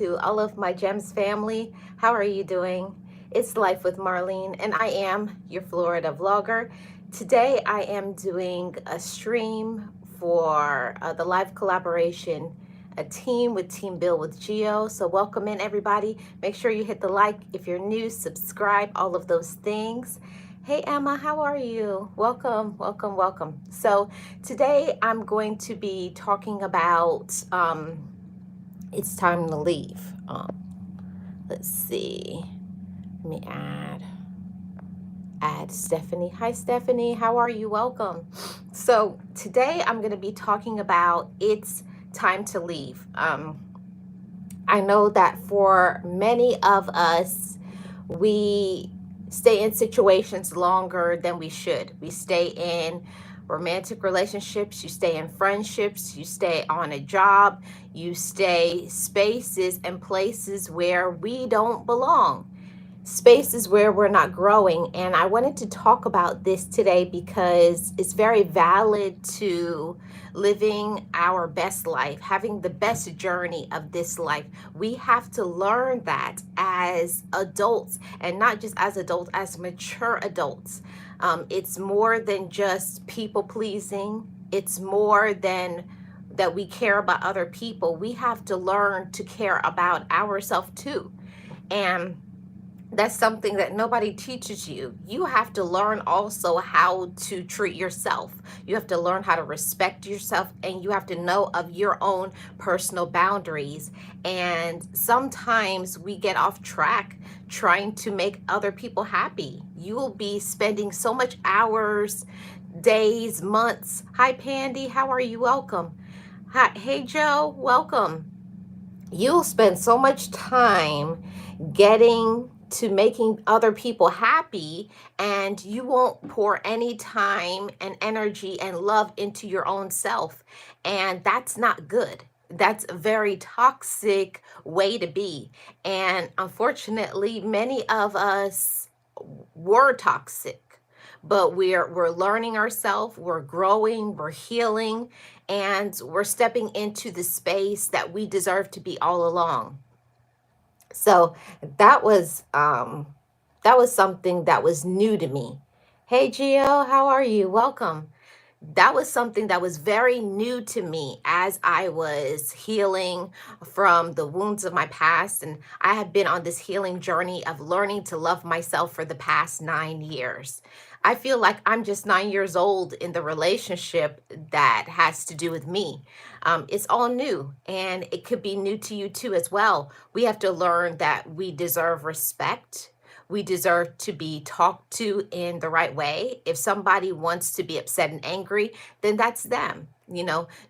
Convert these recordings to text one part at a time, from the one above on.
to all of my Gems family. How are you doing? It's Life with Marlene, and I am your Florida vlogger. Today, I am doing a stream for the live collaboration, a team with Team Bill with Geo. So, welcome in everybody. Make sure you hit the like if you're new, subscribe, all of those things. Hey Emma, how are you? Welcome, welcome, welcome. So, today I'm going to be talking about. It's time to leave. Let's see. Let me add Stephanie. Hi Stephanie, how are you? Welcome. So today I'm going to be talking about it's time to leave. I know that for many of us, we stay in situations longer than we should. We stay in romantic relationships, you stay in friendships, you stay on a job, you stay spaces and places where we don't belong, spaces where we're not growing. And I wanted to talk about this today because it's very valid to living our best life, having the best journey of this life. We have to learn that as adults, and not just as adults, as mature adults. It's more than just people pleasing. It's more than that we care about other people. We have to learn to care about ourselves too. And that's something that nobody teaches you. You have to learn also how to treat yourself. You have to learn how to respect yourself, and you have to know of your own personal boundaries. And sometimes we get off track trying to make other people happy. You will be spending so much hours, days, months. Hi Pandy, how are you? Welcome. Hi, hey Joe, welcome. You'll spend so much time getting to making other people happy, and you won't pour any time and energy and love into your own self. And that's not good. That's a very toxic way to be. And unfortunately, many of us were toxic, but we're learning ourselves, we're growing, we're healing, and we're stepping into the space that we deserve to be all along. So that was something that was new to me. Hey Gio, how are you? Welcome. That was something that was very new to me as I was healing from the wounds of my past. And I have been on this healing journey of learning to love myself for the past 9 years. I feel like I'm just 9 years old in the relationship that has to do with me. It's all new, and it could be new to you too as well. We have to learn that we deserve respect. We deserve to be talked to in the right way. If somebody wants to be upset and angry, then that's them.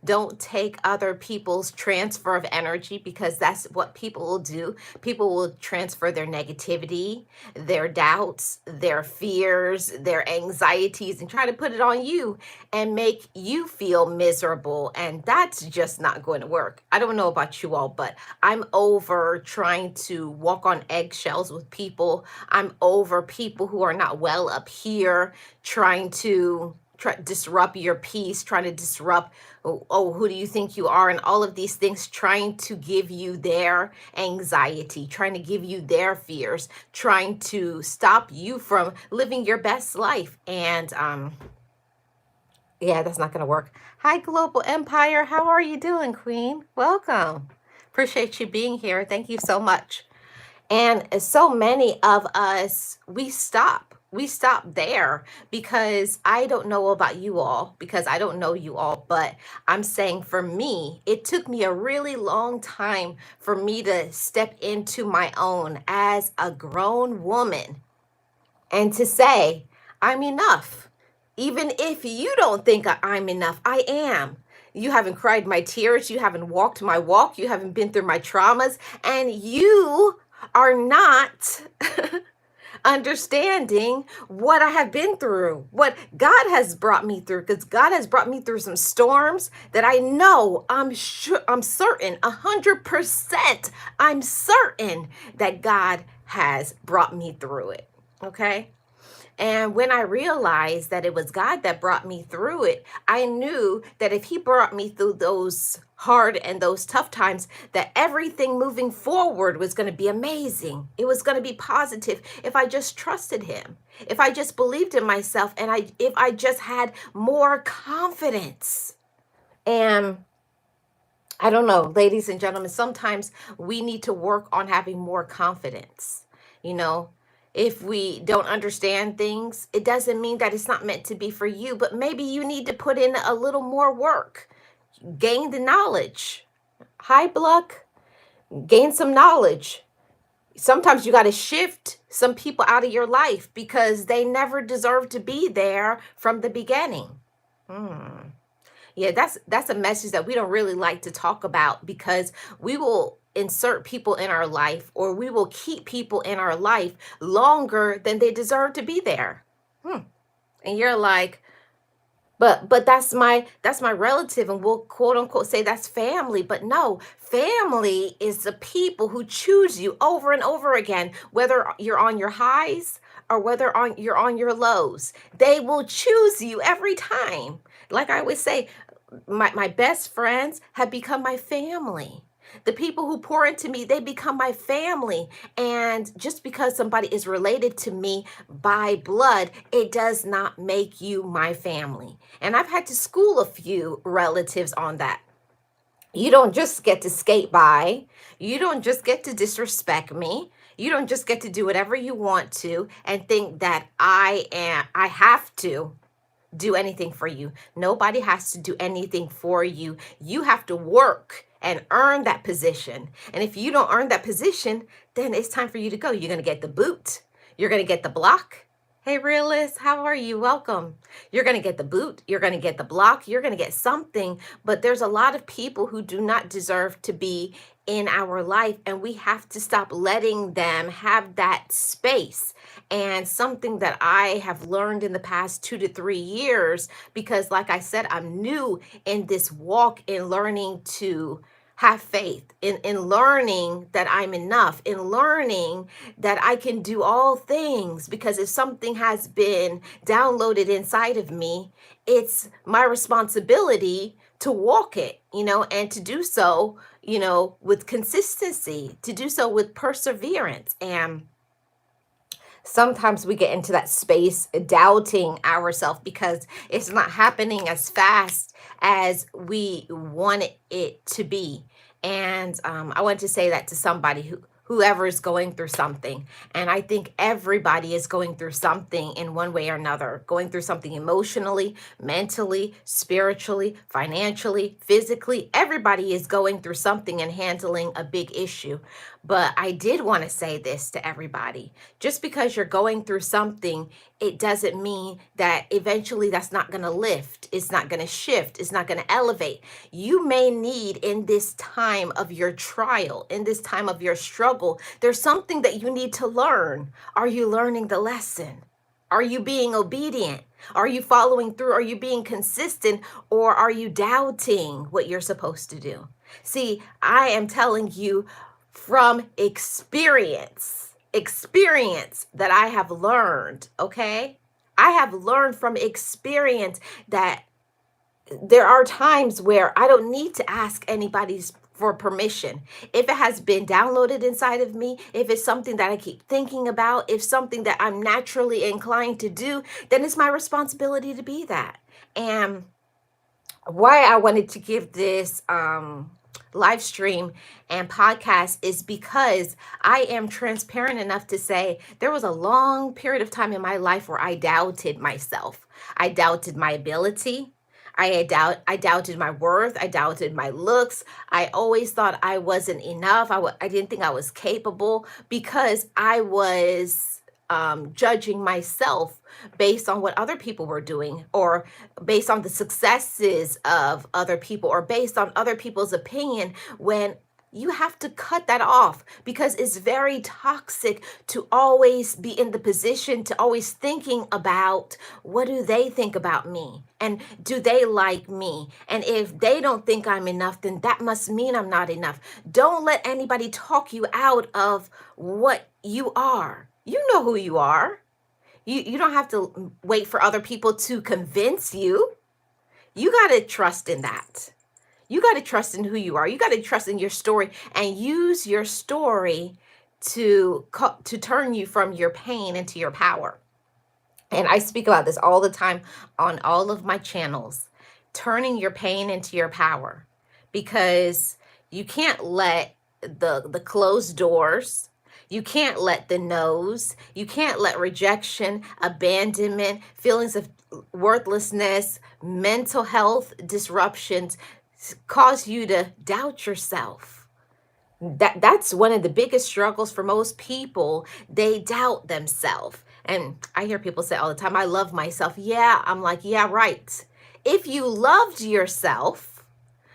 Don't take other people's transfer of energy, because that's what people will do. People will transfer their negativity, their doubts, their fears, their anxieties, and try to put it on you and make you feel miserable. And that's just not going to work. I don't know about you all, but I'm over trying to walk on eggshells with people. I'm over people who are not well up here trying to disrupt your peace, trying to disrupt, who do you think you are, and all of these things, trying to give you their anxiety, trying to give you their fears, trying to stop you from living your best life. And yeah, that's not going to work. Hi Global Empire, how are you doing, Queen? Welcome. Appreciate you being here. Thank you so much. And so many of us, we stop. We stop there, because I don't know about you all, because I don't know you all, but I'm saying for me, it took me a really long time for me to step into my own as a grown woman and to say, I'm enough. Even if you don't think I'm enough, I am. You haven't cried my tears. You haven't walked my walk. You haven't been through my traumas. And you are not understanding what I have been through, what God has brought me through, because God has brought me through some storms that I know, I'm sure, I'm certain, 100%, I'm certain that God has brought me through it. Okay. And when I realized that it was God that brought me through it, I knew that if He brought me through those hard and those tough times, that everything moving forward was going to be amazing. It was going to be positive if I just trusted Him, if I just believed in myself, and if I just had more confidence. And I don't know, ladies and gentlemen, sometimes we need to work on having more confidence. You know, if we don't understand things, it doesn't mean that it's not meant to be for you, but maybe you need to put in a little more work, gain the knowledge. Hi, Bluck, gain some knowledge. Sometimes you got to shift some people out of your life because they never deserved to be there from the beginning. Yeah, that's a message that we don't really like to talk about, because we will insert people in our life, or we will keep people in our life longer than they deserve to be there. And you're like, but that's my relative, and we'll quote unquote say that's family. But no, family is the people who choose you over and over again, whether you're on your highs or whether you're on your lows. They will choose you every time. Like I always say, my best friends have become my family. The people who pour into me, they become my family. And just because somebody is related to me by blood, it does not make you my family. And I've had to school a few relatives on that. You don't just get to skate by. You don't just get to disrespect me. You don't just get to do whatever you want to and think that I have to do anything for you. Nobody has to do anything for you. You have to work and earn that position. And if you don't earn that position, then it's time for you to go. You're going to get the boot. You're going to get the block. Hey, realist, how are you? Welcome. You're going to get the boot. You're going to get the block. You're going to get something. But there's a lot of people who do not deserve to be in our life, and we have to stop letting them have that space. And something that I have learned in the past 2 to 3 years, because like I said, I'm new in this walk in learning to have faith, in learning that I'm enough, in learning that I can do all things, because if something has been downloaded inside of me, it's my responsibility to walk it, and to do so, with consistency, to do so with perseverance. And sometimes we get into that space doubting ourselves because it's not happening as fast as we want it to be. And I want to say that to somebody whoever is going through something. And I think everybody is going through something in one way or another, going through something emotionally, mentally, spiritually, financially, physically. Everybody is going through something and handling a big issue. But I did want to say this to everybody. Just because you're going through something, it doesn't mean that eventually that's not going to lift. It's not going to shift. It's not going to elevate. You may need, in this time of your trial, in this time of your struggle, there's something that you need to learn. Are you learning the lesson? Are you being obedient? Are you following through? Are you being consistent? Or are you doubting what you're supposed to do? See, I am telling you from experience that I have learned, okay? I have learned from experience that there are times where I don't need to ask anybody for permission. If it has been downloaded inside of me, if it's something that I keep thinking about, if something that I'm naturally inclined to do, then it's my responsibility to be that. And why I wanted to give this live stream and podcast is because I am transparent enough to say there was a long period of time in my life where I doubted myself. I doubted my ability. I doubted my worth. I doubted my looks. I always thought I wasn't enough. I didn't think I was capable because I was judging myself based on what other people were doing, or based on the successes of other people, or based on other people's opinion, when you have to cut that off, because it's very toxic to always be in the position to always thinking about what do they think about me, and do they like me, and if they don't think I'm enough, then that must mean I'm not enough. Don't let anybody talk you out of what you are. You know who you are. You don't have to wait for other people to convince you. You got to trust in that. You got to trust in who you are. You got to trust in your story and use your story to turn you from your pain into your power. And I speak about this all the time on all of my channels, turning your pain into your power, because you can't let the closed doors, you can't let the no's, you can't let rejection, abandonment, feelings of worthlessness, mental health disruptions cause you to doubt yourself. That's one of the biggest struggles for most people. They doubt themselves. And I hear people say all the time, I love myself. Yeah, I'm like, yeah, right. If you loved yourself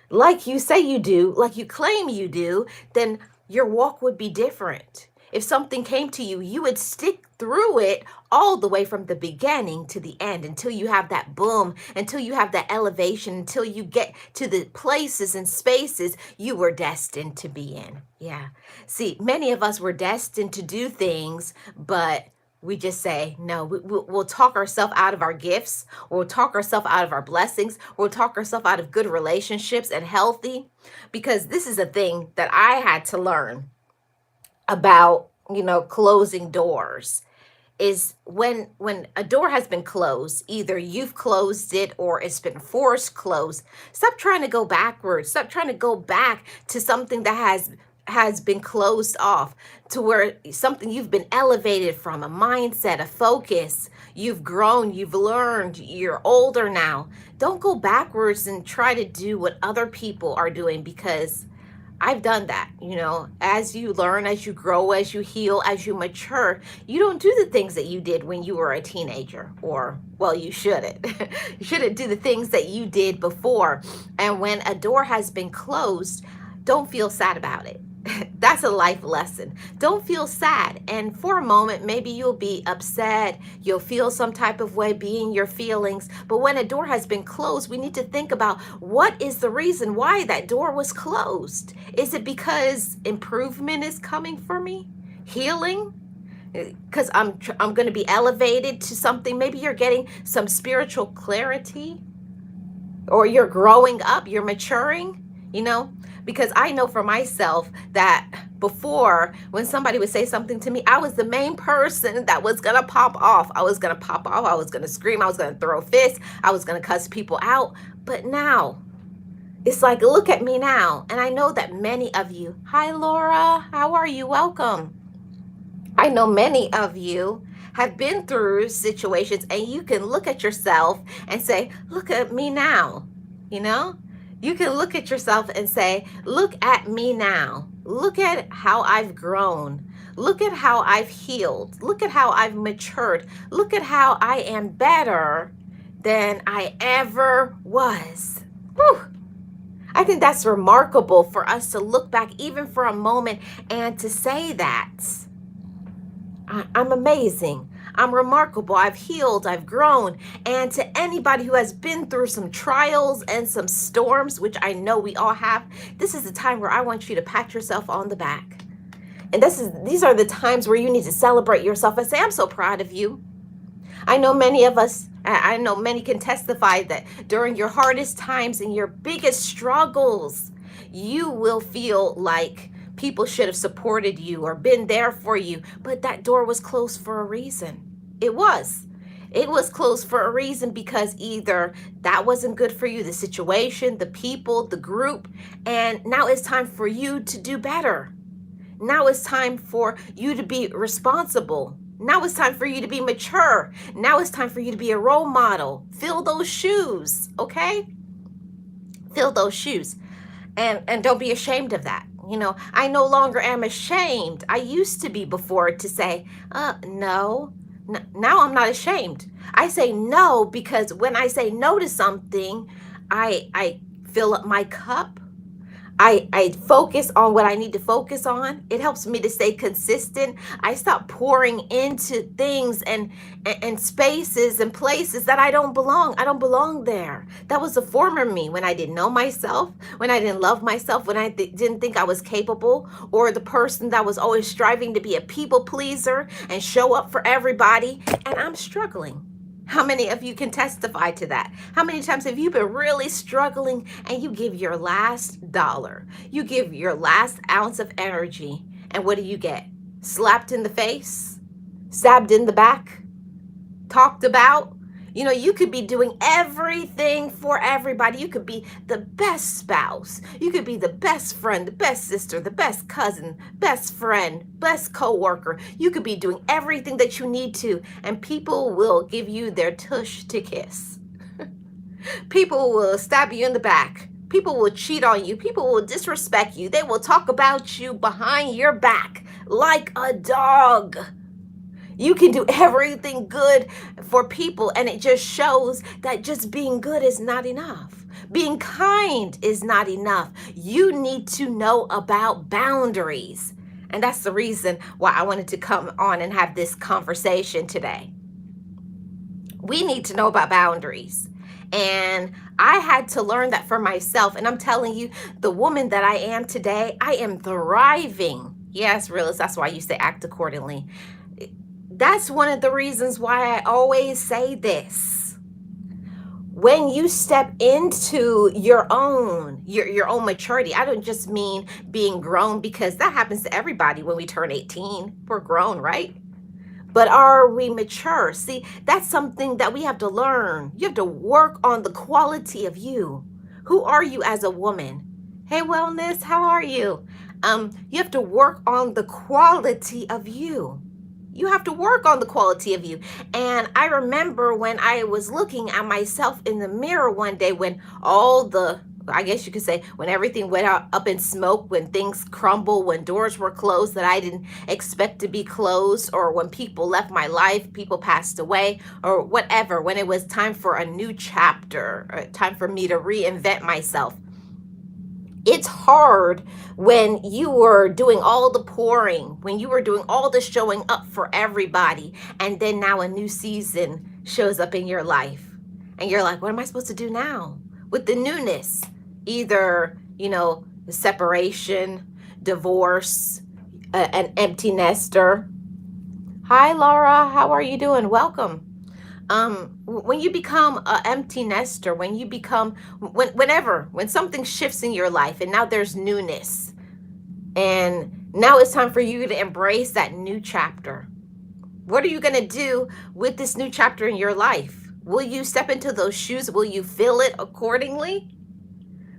like you say you do, like you claim you do, then your walk would be different. If something came to you, you would stick through it all the way from the beginning to the end until you have that boom, until you have that elevation, until you get to the places and spaces you were destined to be in. Yeah. See, many of us were destined to do things, but we just say no. We'll talk ourselves out of our gifts. We'll talk ourselves out of our blessings. We'll talk ourselves out of good relationships and healthy, because this is a thing that I had to learn about, closing doors. Is when a door has been closed, either you've closed it or it's been forced closed. Stop trying to go backwards. Stop trying to go back to something that has been closed off, to where something you've been elevated from, a mindset, a focus. You've grown, you've learned, you're older now. Don't go backwards and try to do what other people are doing, because I've done that. As you learn, as you grow, as you heal, as you mature, you don't do the things that you did when you were a teenager, or, well, you shouldn't. You shouldn't do the things that you did before. And when a door has been closed, don't feel sad about it. That's a life lesson. Don't feel sad. And for a moment, maybe you'll be upset. You'll feel some type of way, being your feelings. But when a door has been closed, we need to think about, what is the reason why that door was closed? Is it because improvement is coming for me? Healing? Because I'm going to be elevated to something. Maybe you're getting some spiritual clarity, or you're growing up, you're maturing, because I know for myself that before, when somebody would say something to me, I was the main person that was going to pop off. I was going to pop off. I was going to scream. I was going to throw fists. I was going to cuss people out. But now it's like, look at me now. And I know that many of you, hi, Laura, how are you? Welcome. I know many of you have been through situations, and you can look at yourself and say, look at me now. You can look at yourself and say, look at me now. Look at how I've grown. Look at how I've healed. Look at how I've matured. Look at how I am better than I ever was. Whew. I think that's remarkable for us to look back even for a moment and to say that. I'm amazing. I'm remarkable. I've healed. I've grown. And to anybody who has been through some trials and some storms, which I know we all have, this is the time where I want you to pat yourself on the back. And these are the times where you need to celebrate yourself and say, I'm so proud of you. I know many of us, I know many can testify that during your hardest times and your biggest struggles, you will feel like people should have supported you or been there for you, but that door was closed for a reason. It was closed for a reason, because either that wasn't good for you, the situation, the people, the group, and now it's time for you to do better. Now it's time for you to be responsible. Now it's time for you to be mature. Now it's time for you to be a role model. Fill those shoes, okay? Fill those shoes. And don't be ashamed of that. I no longer am ashamed. I used to be before, to say, no. Now I'm not ashamed. I say no, because when I say no to something, I fill up my cup. I focus on what I need to focus on. It helps me to stay consistent. I stop pouring into things and spaces and places that I don't belong. I don't belong there. That was the former me, when I didn't know myself, when I didn't love myself, when I didn't think I was capable, or the person that was always striving to be a people pleaser and show up for everybody. And I'm struggling. How many of you can testify to that? How many times have you been really struggling and you give your last dollar, you give your last ounce of energy, and what do you get? Slapped in the face, stabbed in the back, talked about? You could be doing everything for everybody. You could be the best spouse. You could be the best friend, the best sister, the best cousin, best friend, best coworker. You could be doing everything that you need to, and people will give you their tush to kiss. People will stab you in the back. People will cheat on you. People will disrespect you. They will talk about you behind your back like a dog. You can do everything good for people, and it just shows that just being good is not enough. Being kind is not enough. You need to know about boundaries. And that's the reason why I wanted to come on and have this conversation today. We need to know about boundaries. And I had to learn that for myself. And I'm telling you, the woman that I am today, I am thriving. Yes, realist, that's why you say act accordingly. That's one of the reasons why I always say this. When you step into your own maturity, I don't just mean being grown, because that happens to everybody when we turn 18. We're grown, right? But are we mature? See, that's something that we have to learn. You have to work on the quality of you. Who are you as a woman? Hey, wellness, how are you? You have to work on the quality of you. You have to work on the quality of you. And I remember when I was looking at myself in the mirror one day, when I guess you could say, when everything went up in smoke, when things crumbled, when doors were closed that I didn't expect to be closed, or when people left my life, people passed away, or whatever, when it was time for a new chapter, time for me to reinvent myself. It's hard when you were doing all the pouring, when you were doing all the showing up for everybody, and then now a new season shows up in your life. And you're like, what am I supposed to do now with the newness? Either, separation, divorce, an empty nester. Hi, Laura. How are you doing? Welcome. When you become an empty nester, when something shifts in your life and now there's newness, and now it's time for you to embrace that new chapter. What are you going to do with this new chapter in your life? Will you step into those shoes? Will you fill it accordingly?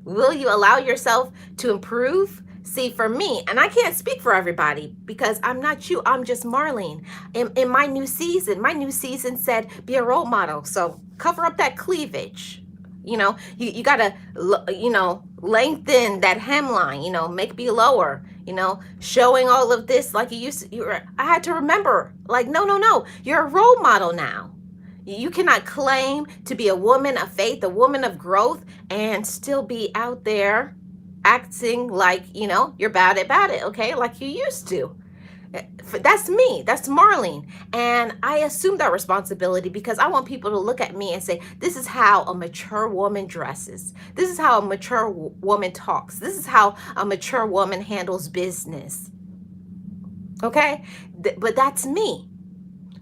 Will you allow yourself to improve? See, for me, and I can't speak for everybody because I'm not you, I'm just Marlene. In my new season said, be a role model. So cover up that cleavage. You got to, lengthen that hemline, make it be lower, showing all of this like you used to. I had to remember, like, no, you're a role model now. You cannot claim to be a woman of faith, a woman of growth, and still be out there acting like, you're bad about it, okay? Like you used to. That's me. That's Marlene. And I assume that responsibility because I want people to look at me and say, this is how a mature woman dresses. This is how a mature woman talks. This is how a mature woman handles business. Okay? But that's me.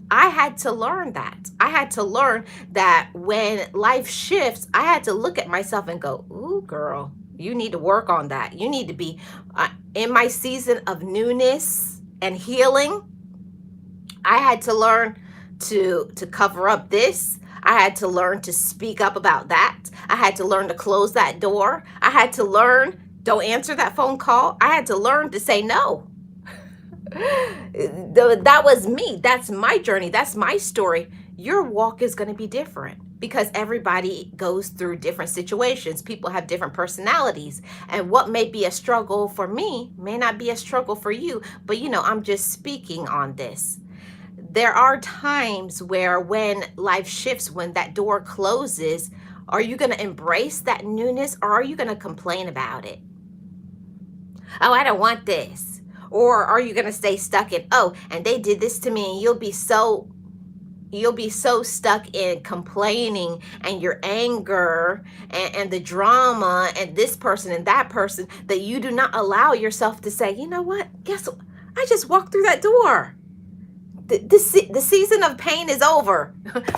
I had to learn that. I had to learn that when life shifts, I had to look at myself and go, ooh, girl, you need to work on that. You need to be in my season of newness and healing. I had to learn to cover up this. I had to learn to speak up about that. I had to learn to close that door. I had to learn, don't answer that phone call. I had to learn to say no. That was me. That's my journey. That's my story. Your walk is going to be different because everybody goes through different situations. People have different personalities, and what may be a struggle for me may not be a struggle for you. But I'm just speaking on this. There are times where when life shifts, when that door closes, are you going to embrace that newness or are you going to complain about it? Oh, I don't want this. Or are you going to stay stuck in, oh, and they did this to me, and you'll be so stuck in complaining and your anger and the drama and this person and that person that you do not allow yourself to say, you know what? Guess what? I just walked through that door. The season of pain is over.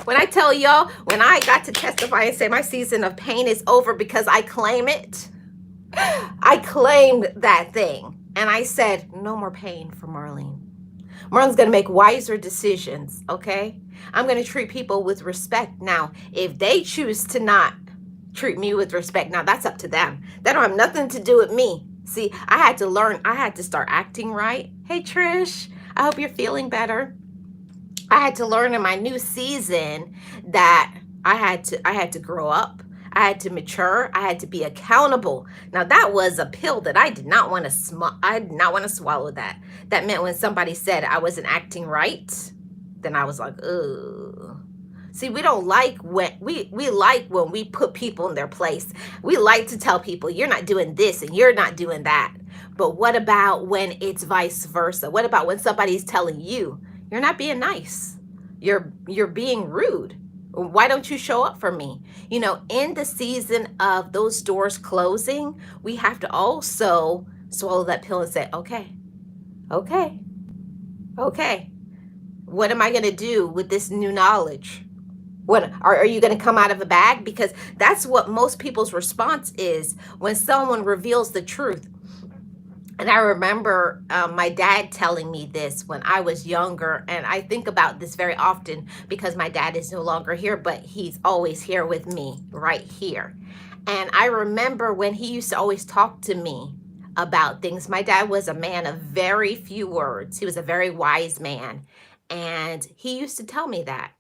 When I tell y'all, when I got to testify and say my season of pain is over because I claim it, I claimed that thing. And I said, no more pain for Marlene. Marlene's going to make wiser decisions, okay? I'm going to treat people with respect. Now, if they choose to not treat me with respect, now that's up to them. That don't have nothing to do with me. See, I had to learn, I had to start acting right. Hey, Trish, I hope you're feeling better. I had to learn in my new season that I had to grow up. I had to mature. I had to be accountable. Now that was a pill that I did not want to I did not want to swallow that. That meant when somebody said I wasn't acting right, then I was like, ugh. See, we don't like when we like when we put people in their place. We like to tell people you're not doing this and you're not doing that. But what about when it's vice versa? What about when somebody's telling you you're not being nice? You're being rude. Why don't you show up for me? In the season of those doors closing, we have to also swallow that pill and say, okay, okay, okay. What am I going to do with this new knowledge? What are you going to come out of a bag? Because that's what most people's response is when someone reveals the truth. And I remember my dad telling me this when I was younger. And I think about this very often because my dad is no longer here, but he's always here with me right here. And I remember when he used to always talk to me about things. My dad was a man of very few words. He was a very wise man. And he used to tell me that,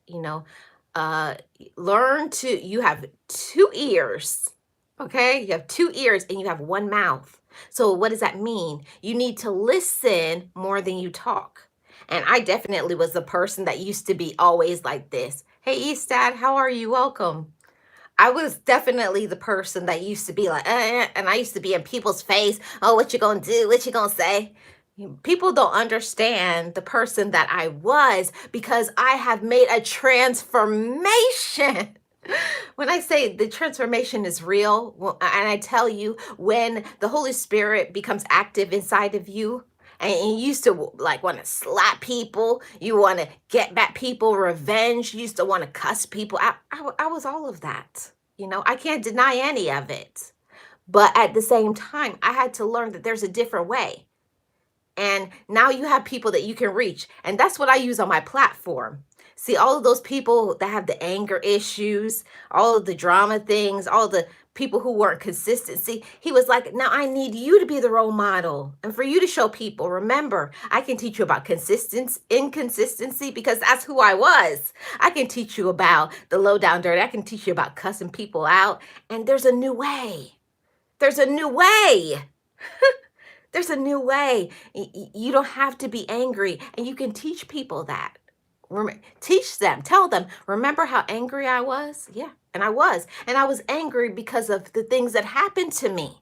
uh, you have two ears, okay? You have two ears and you have one mouth. So what does that mean? You need to listen more than you talk. And I definitely was the person that used to be always like this. Hey, Eastad, how are you? Welcome. I was definitely the person that used to be like, and I used to be in people's face. Oh, what you gonna do? What you gonna say? People don't understand the person that I was because I have made a transformation. When I say the transformation is real, and I tell you, when the Holy Spirit becomes active inside of you, and you used to like want to slap people, you want to get back people, revenge, you used to want to cuss people out. I was all of that. I can't deny any of it. But at the same time, I had to learn that there's a different way. And now you have people that you can reach. And that's what I use on my platform. See, all of those people that have the anger issues, all of the drama things, all the people who weren't consistent. See, he was like, now I need you to be the role model and for you to show people. Remember, I can teach you about consistency, inconsistency, because that's who I was. I can teach you about the low down dirty. I can teach you about cussing people out. And there's a new way. There's a new way. There's a new way. You don't have to be angry, and you can teach people that. Teach them, tell them, remember how angry I was? Yeah, and I was. And I was angry because of the things that happened to me.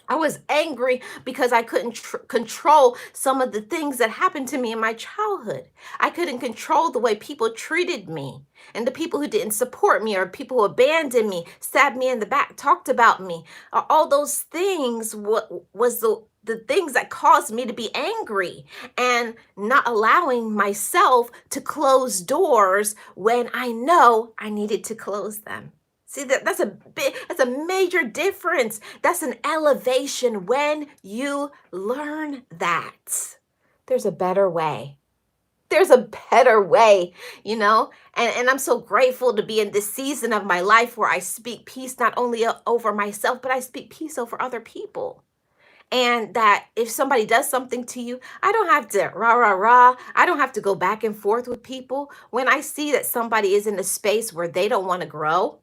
I was angry because I couldn't control some of the things that happened to me in my childhood. I couldn't control the way people treated me, and the people who didn't support me or people who abandoned me, stabbed me in the back, talked about me. All those things was the things that caused me to be angry and not allowing myself to close doors when I know I needed to close them. See, that's a major difference. That's an elevation when you learn that. There's a better way. There's a better way, and I'm so grateful to be in this season of my life where I speak peace not only over myself, but I speak peace over other people. And that if somebody does something to you, I don't have to rah, rah, rah. I don't have to go back and forth with people. When I see that somebody is in a space where they don't want to grow,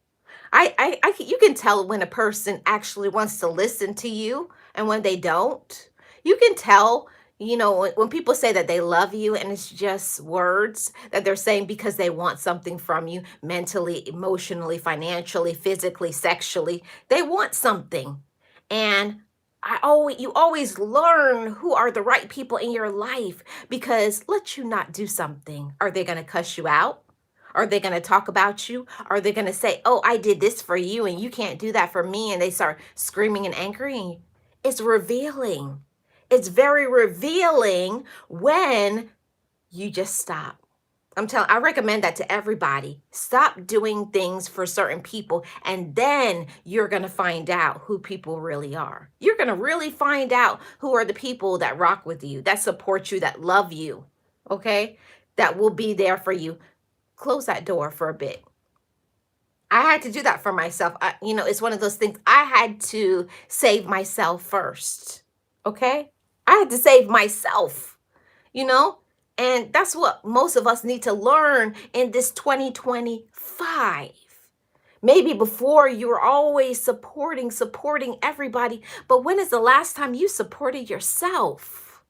you can tell when a person actually wants to listen to you and when they don't. You can tell, when people say that they love you and it's just words that they're saying because they want something from you mentally, emotionally, financially, physically, sexually. They want something. And You always learn who are the right people in your life, because let you not do something. Are they going to cuss you out? Are they going to talk about you? Are they going to say, "Oh, I did this for you and you can't do that for me," and they start screaming and angry? It's revealing. It's very revealing when you just stop. I recommend that to everybody. Stop doing things for certain people, and then you're going to find out who people really are. You're going to really find out who are the people that rock with you, that support you, that love you, okay? That will be there for you. Close that door for a bit. I had to do that for myself. It's one of those things. I had to save myself first, okay? I had to save myself, you know? And that's what most of us need to learn in this 2025. Maybe before you were always supporting everybody, but when is the last time you supported yourself?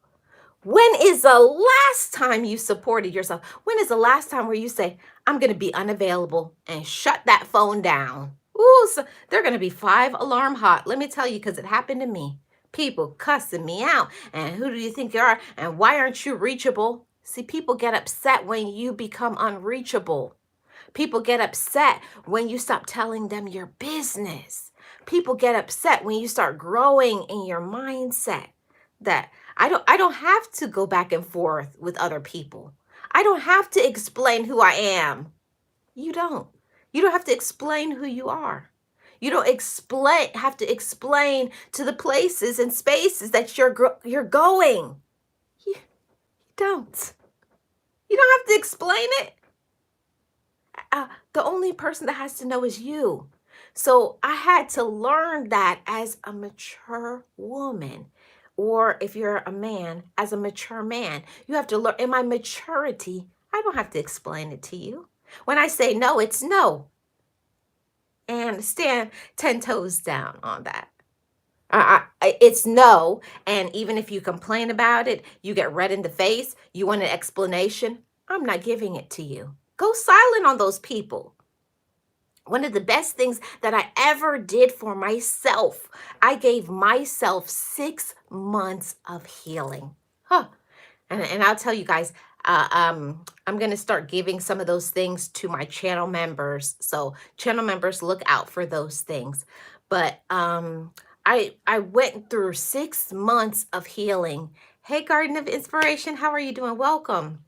When is the last time you supported yourself? When is the last time where you say, "I'm going to be unavailable," and shut that phone down? Ooh, so they're going to be 5 alarm hot. Let me tell you, because it happened to me. People cussing me out. And who do you think you are? And why aren't you reachable? See, people get upset when you become unreachable. People get upset when you stop telling them your business. People get upset when you start growing in your mindset that I don't have to go back and forth with other people. I don't have to explain who I am. You don't. You don't have to explain who you are. You don't have to explain to the places and spaces that you're going. You don't. You don't have to explain it. The only person that has to know is you. So I had to learn that as a mature woman, or if you're a man, as a mature man. You have to learn. In my maturity, I don't have to explain it to you. When I say no, it's no. And stand 10 toes down on that. It's no. And even if you complain about it, you get red in the face, you want an explanation, I'm not giving it to you. Go silent on those people. One of the best things that I ever did for myself, I gave myself 6 months of healing. Huh. And I'll tell you guys, I'm going to start giving some of those things to my channel members. So channel members, look out for those things. But I went through 6 months of healing. Hey, Garden of Inspiration, how are you doing? Welcome.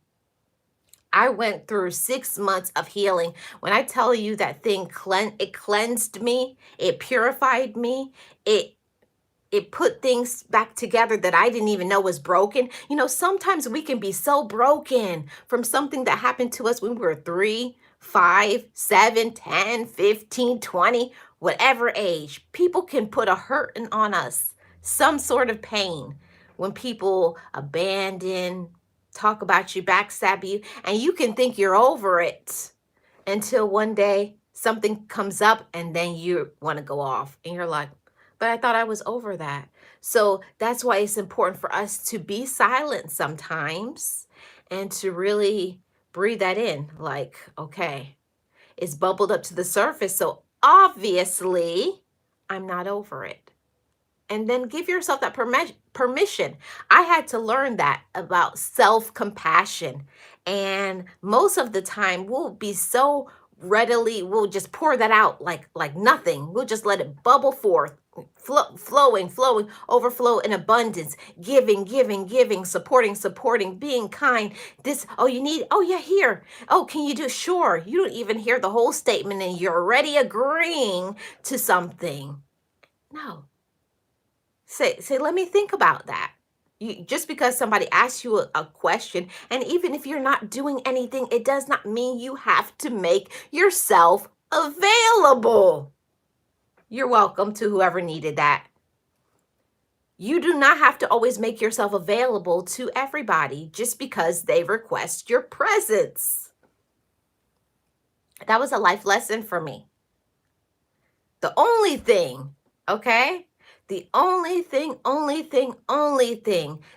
I went through 6 months of healing. When I tell you that thing it cleansed me, it purified me, it put things back together that I didn't even know was broken. Sometimes we can be so broken from something that happened to us when we were 3, 5, 7, 10, 15, 20, whatever age. People can put a hurting on us, some sort of pain, when people abandon, talk about you, backstab you, and you can think you're over it until one day something comes up and then you want to go off and you're like, "But I thought I was over that." So that's why it's important for us to be silent sometimes and to really breathe that in. Like, okay, it's bubbled up to the surface. So obviously, I'm not over it. And then give yourself that permission. I had to learn that about self-compassion. And most of the time, we'll be so we'll just pour that out like nothing. We'll just let it bubble forth, flowing, overflow in abundance, giving, supporting, being kind. Oh, you need, oh yeah, here. Oh, can you do? Sure. You don't even hear the whole statement and you're already agreeing to something. No. Say, let me think about that. Just because somebody asks you a question, and even if you're not doing anything, it does not mean you have to make yourself available. You're welcome to whoever needed that. You do not have to always make yourself available to everybody just because they request your presence. That was a life lesson for me. The only thing, okay? The only thing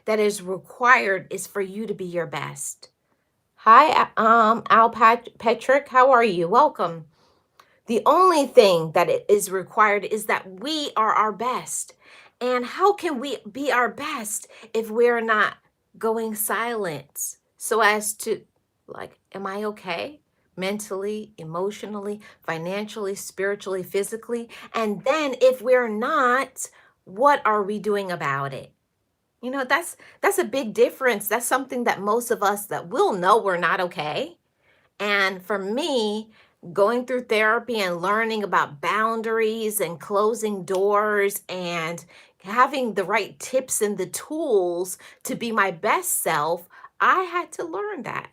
that is required is for you to be your best. Hi, Al Patrick, how are you? Welcome. The only thing that is required is that we are our best. And how can we be our best if we're not going silent so as to, like, am I okay? Mentally, emotionally, financially, spiritually, physically. And then if we're not, what are we doing about it? That's a big difference. That's something that most of us that will know we're not okay. And for me, going through therapy and learning about boundaries and closing doors and having the right tips and the tools to be my best self, I had to learn that.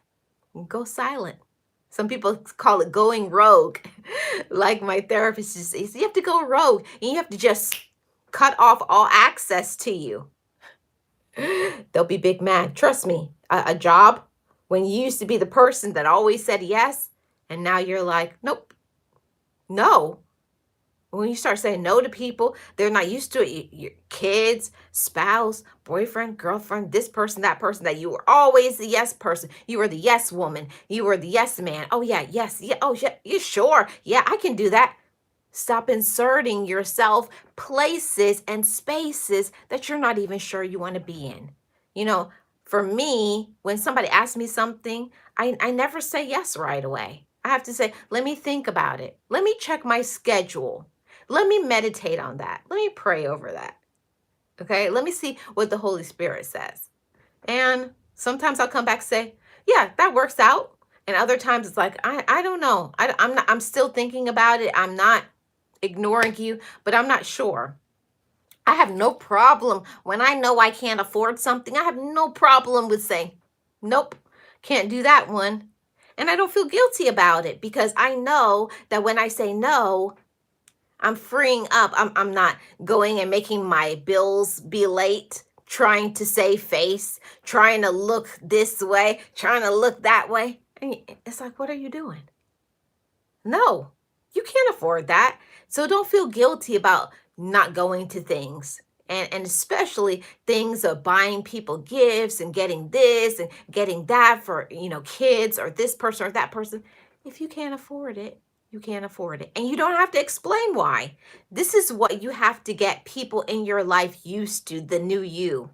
Go silent. Some people call it going rogue. Like my therapist says, you have to go rogue and you have to just cut off all access to you. They'll be big mad. Trust me, a job when you used to be the person that always said yes, and now you're like, nope, no. When you start saying no to people, they're not used to it. Your kids, spouse, boyfriend, girlfriend, this person, that you were always the yes person. You were the yes woman. You were the yes man. Oh, yeah, yes. Yeah. Oh, yeah. You sure? Yeah, I can do that. Stop inserting yourself places and spaces that you're not even sure you want to be in. You know, for me, when somebody asks me something, I never say yes right away. I have to say, let me think about it. Let me check my schedule. Let me meditate on that. Let me pray over that. Okay. Let me see what the Holy Spirit says. And sometimes I'll come back and say, yeah, that works out. And other times it's like, I don't know. I'm still thinking about it. I'm not ignoring you, but I'm not sure. I have no problem when I know I can't afford something. I have no problem with saying, nope, can't do that one. And I don't feel guilty about it because I know that when I say no, I'm freeing up. I'm not going and making my bills be late, trying to save face, trying to look this way, trying to look that way. And it's like, what are you doing? No, you can't afford that. So don't feel guilty about not going to things. And especially things of buying people gifts and getting this and getting that for, kids or this person or that person. If you can't afford it, you can't afford it. And you don't have to explain why. This is what you have to get people in your life used to, the new you.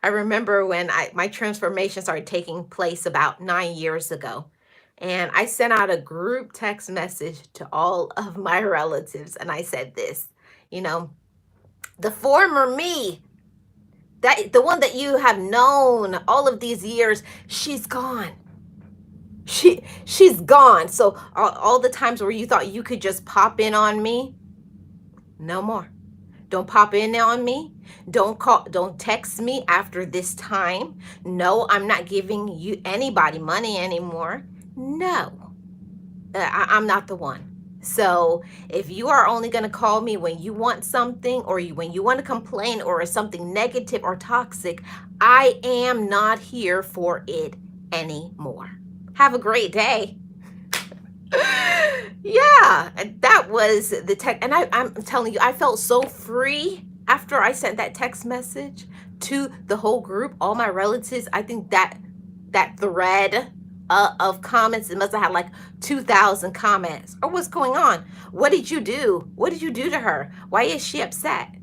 I remember when my transformation started taking place about 9 years ago. And I sent out a group text message to all of my relatives. And I said this, you know, the former me, that the one that you have known all of these years, she's gone. She's gone. So all the times where you thought you could just pop in on me, no more. Don't pop in on me. Don't text me after this time. No, I'm not giving you anybody money anymore. No, I'm not the one. So if you are only going to call me when you want something or when you want to complain or something negative or toxic, I am not here for it anymore. Have a great day. Yeah, that was the text. And I'm telling you, I felt so free after I sent that text message to the whole group, all my relatives. I think that thread of comments, it must have had like 2,000 comments. Or what's going on? What did you do? What did you do to her? Why is she upset?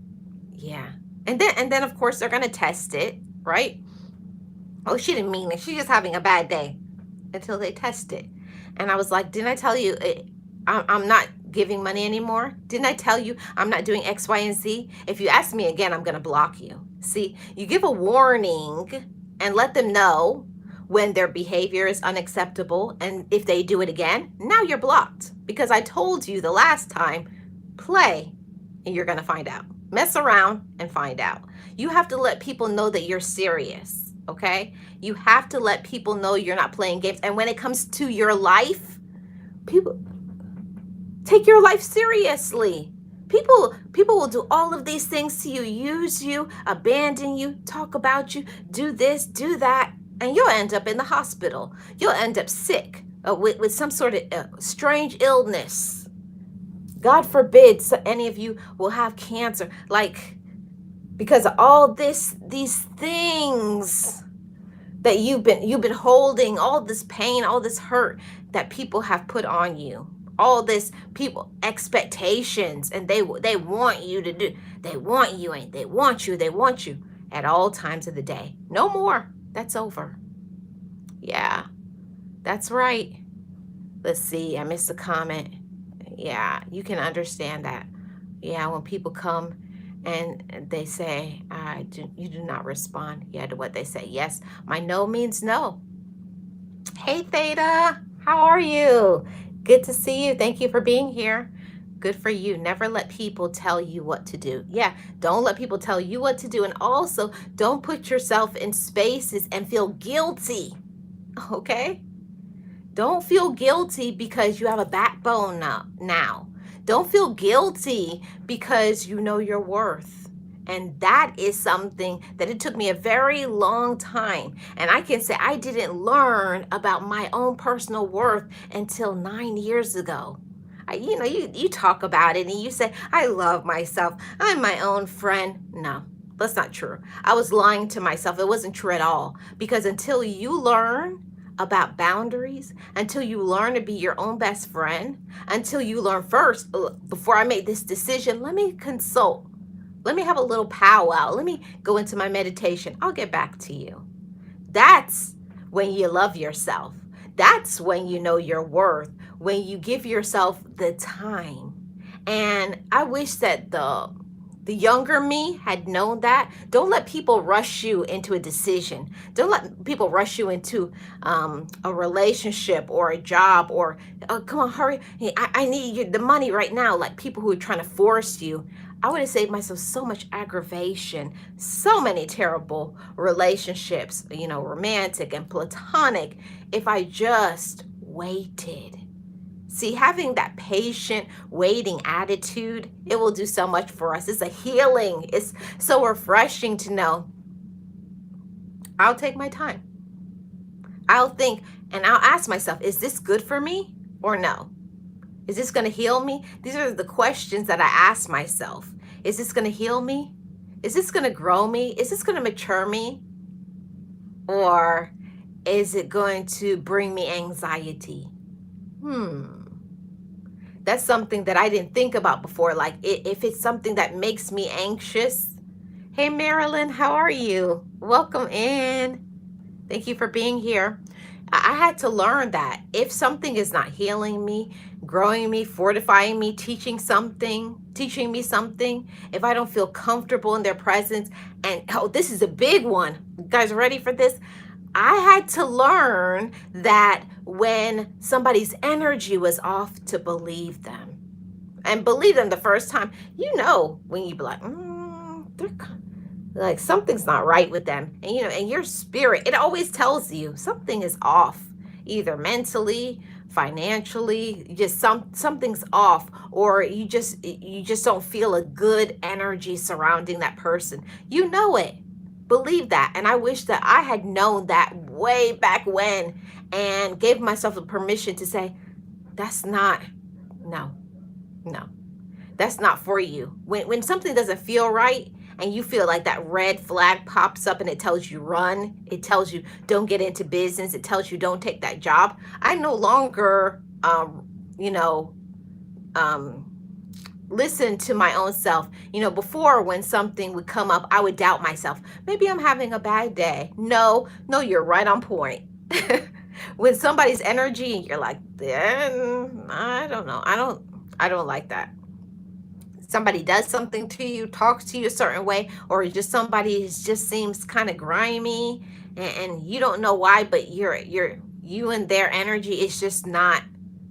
Yeah. And then of course they're gonna test it, right? Oh, she didn't mean it. She's just having a bad day until they test it. And I was like, didn't I tell you I'm not giving money anymore? Didn't I tell you I'm not doing X, Y, and Z? If you ask me again, I'm going to block you. See, you give a warning and let them know when their behavior is unacceptable. And if they do it again, now you're blocked. Because I told you the last time, play and you're going to find out. Mess around and find out. You have to let people know that you're serious. Okay? You have to let people know you're not playing games. And when it comes to your life, people take your life seriously. People will do all of these things to you, use you, abandon you, talk about you, do this, do that, and you'll end up in the hospital. You'll end up sick with some sort of strange illness. God forbid any of you will have cancer. Like, because of all these things that you've been holding, all this pain, all this hurt that people have put on you, all this people expectations, and they want you to do, they want you, and they want you at all times of the day. No more. That's over. Yeah, that's right. Let's see, I missed a comment. Yeah, you can understand that. Yeah, when people come and they say, you do not respond, yeah, to what they say. Yes, my no means no. Hey, Theta, how are you? Good to see you. Thank you for being here. Good for you. Never let people tell you what to do. Yeah, don't let people tell you what to do. And also, don't put yourself in spaces and feel guilty, okay? Don't feel guilty because you have a backbone now. Don't feel guilty because you know your worth. And that is something that it took me a very long time. And I can say I didn't learn about my own personal worth until 9 years ago. You talk about it and you say, I love myself. I'm my own friend. No, that's not true. I was lying to myself. It wasn't true at all. Because until you learn about boundaries, until you learn to be your own best friend, until you learn first, before I made this decision, let me consult. Let me have a little powwow. Let me go into my meditation. I'll get back to you. That's when you love yourself. That's when you know your worth, when you give yourself the time. And I wish that the younger me had known that. Don't let people rush you into a decision. Don't let people rush you into a relationship or a job or, oh, come on, hurry. Hey, I need the money right now. Like people who are trying to force you. I would have saved myself so much aggravation, so many terrible relationships, romantic and platonic, if I just waited. See, having that patient waiting attitude, it will do so much for us. It's a healing. It's so refreshing to know I'll take my time. I'll think and I'll ask myself, is this good for me or no? Is this going to heal me? These are the questions that I ask myself. Is this going to heal me? Is this going to grow me? Is this going to mature me? Or is it going to bring me anxiety? That's something that I didn't think about before. Like if it's something that makes me anxious. Hey, Marilyn, how are you? Welcome in. Thank you for being here. I had to learn that if something is not healing me, growing me, fortifying me, teaching me something, if I don't feel comfortable in their presence, and this is a big one. You guys ready for this? I had to learn that when somebody's energy was off, to believe them. And believe them the first time. When you be like, they're like something's not right with them. And and your spirit, it always tells you something is off, either mentally, financially, just something's off, or you just don't feel a good energy surrounding that person. You know it. Believe that. And I wish that I had known that way back when and gave myself the permission to say, that's not, no, that's not for you. When something doesn't feel right and you feel like that red flag pops up and it tells you run, it tells you don't get into business, it tells you don't take that job, I no longer, listen to my own self. Before, when something would come up, I would doubt myself. Maybe I'm having a bad day. No, you're right on point. When somebody's energy, you're like, I don't know. I don't like that. Somebody does something to you, talks to you a certain way, or just somebody just seems kind of grimy, and you don't know why, but you and their energy is just not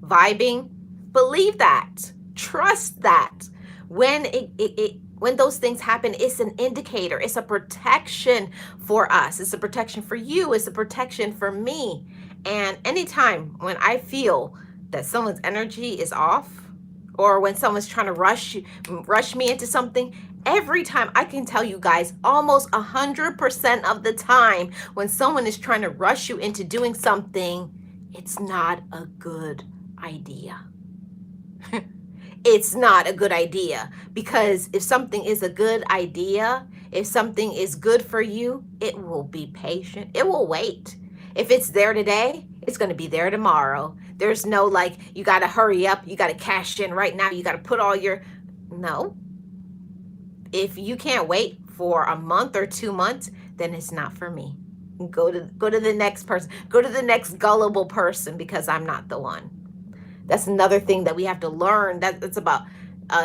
vibing. Believe that. Trust that. When when those things happen, it's an indicator. It's a protection for us. It's a protection for you. It's a protection for me. And anytime when I feel that someone's energy is off, or when someone's trying to rush me into something, every time, I can tell you guys, almost 100% of the time, when someone is trying to rush you into doing something, it's not a good idea. It's not a good idea, because if something is a good idea, if something is good for you, it will be patient. It will wait. If it's there today, it's going to be there tomorrow. There's no like, you got to hurry up, you got to cash in right now, you got to put all your. No. If you can't wait for a month or 2 months, then it's not for me. Go to the next person. Go to the next gullible person, because I'm not the one. That's another thing that we have to learn. That's about.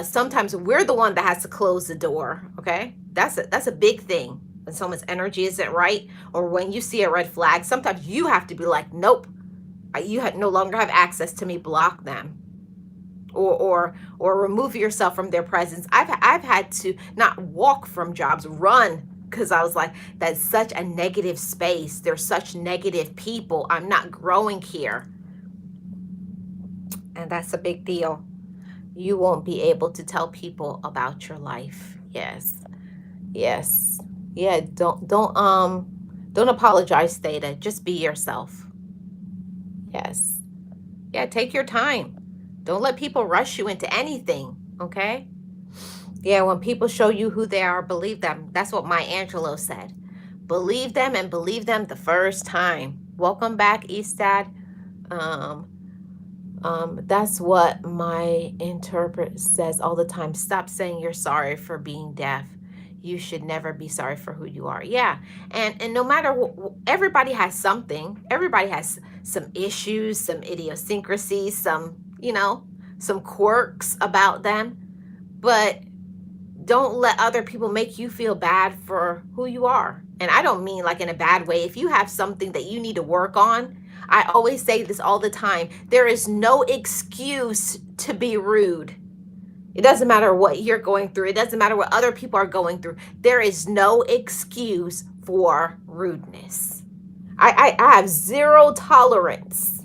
Sometimes we're the one that has to close the door. Okay, that's a big thing. When someone's energy isn't right, or when you see a red flag, sometimes you have to be like, nope, you no longer have access to me. Block them, or remove yourself from their presence. I've had to not walk from jobs, run, because I was like, that's such a negative space. There's such negative people. I'm not growing here. And that's a big deal. You won't be able to tell people about your life. Yes. Yes. Yeah, don't apologize, Theta. Just be yourself. Yes. Yeah, take your time. Don't let people rush you into anything, okay? Yeah, when people show you who they are, believe them. That's what Maya Angelou said. Believe them, and believe them the first time. Welcome back, Eastad. Um, that's what my interpret says all the time. Stop saying you're sorry for being deaf. You should never be sorry for who you are. Yeah, and no matter everybody has something. Everybody has some issues, some idiosyncrasies, some quirks about them. But don't let other people make you feel bad for who you are. And I don't mean like in a bad way. If you have something that you need to work on, I always say this all the time. There is no excuse to be rude. It doesn't matter what you're going through. It doesn't matter what other people are going through. There is no excuse for rudeness. I have zero tolerance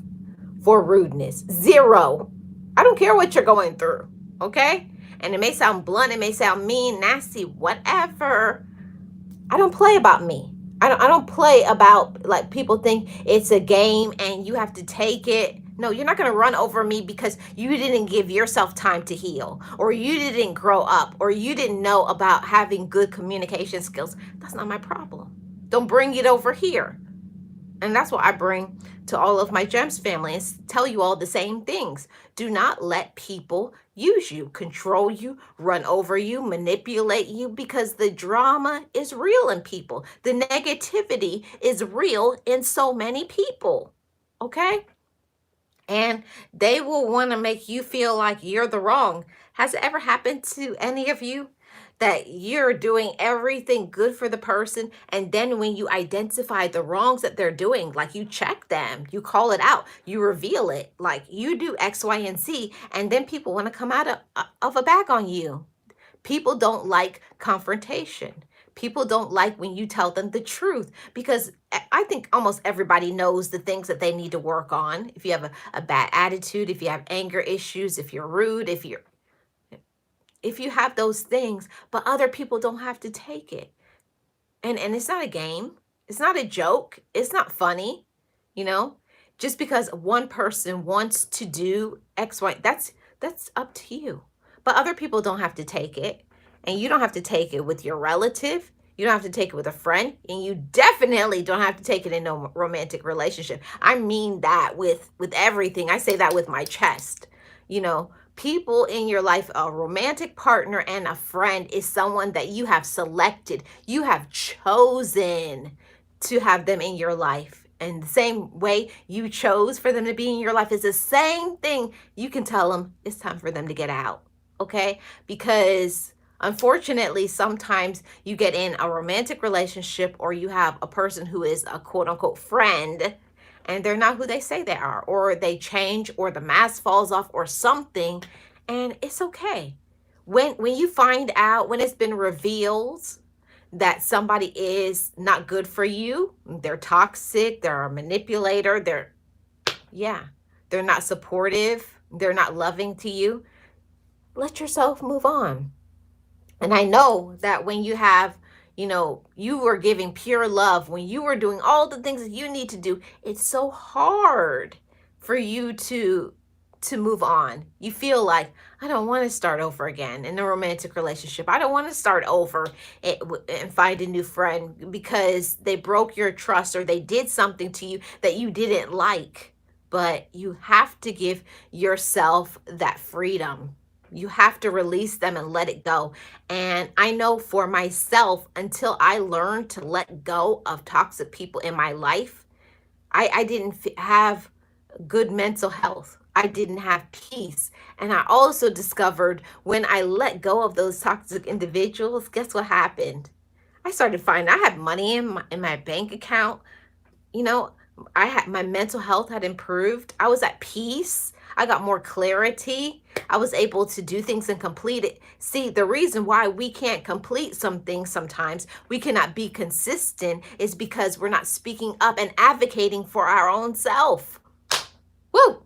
for rudeness. Zero. I don't care what you're going through. Okay? And it may sound blunt, it may sound mean, nasty, whatever. I don't play about me. I don't play about, like, people think it's a game and you have to take it. No, you're not going to run over me because you didn't give yourself time to heal, or you didn't grow up, or you didn't know about having good communication skills. That's not my problem. Don't bring it over here. And that's what I bring to all of my GEMS family, is tell you all the same things. Do not let people use you, control you, run over you, manipulate you, because the drama is real in people. The negativity is real in so many people. Okay? And they will want to make you feel like you're the wrong. Has it ever happened to any of you that you're doing everything good for the person, and then when you identify the wrongs that they're doing, like you check them, you call it out, you reveal it, like you do X, Y, and Z, and then people want to come out of a bag on you? People don't like confrontation. People don't like when you tell them the truth, because I think almost everybody knows the things that they need to work on. If you have a bad attitude, if you have anger issues, if you're rude, if you have those things, but other people don't have to take it. And it's not a game. It's not a joke. It's not funny, you know? Just because one person wants to do X, Y, that's up to you. But other people don't have to take it. And you don't have to take it with your relative. You don't have to take it with a friend. And you definitely don't have to take it in a romantic relationship. I mean that with everything. I say that with my chest. You know, people in your life, a romantic partner and a friend, is someone that you have selected. You have chosen to have them in your life. And the same way you chose for them to be in your life is the same thing. You can tell them it's time for them to get out. Okay? Because unfortunately, sometimes you get in a romantic relationship, or you have a person who is a quote unquote friend, and they're not who they say they are, or they change, or the mask falls off, or something, and it's okay. When you find out, when it's been revealed that somebody is not good for you, they're toxic, they're a manipulator, they're not supportive, they're not loving to you, let yourself move on. And I know that when you have, you were giving pure love, when you were doing all the things that you need to do, it's so hard for you to to move on. You feel like, I don't want to start over again in a romantic relationship. I don't want to start over and find a new friend because they broke your trust or they did something to you that you didn't like. But you have to give yourself that freedom. You have to release them and let it go. And I know for myself, until I learned to let go of toxic people in my life, I didn't have good mental health. I didn't have peace. And I also discovered when I let go of those toxic individuals, guess what happened? I started finding I had money in my bank account. You know, I had my mental health had improved. I was at peace. I got more clarity. I was able to do things and complete it. See, the reason why we can't complete some things sometimes, we cannot be consistent, is because we're not speaking up and advocating for our own self. Woo!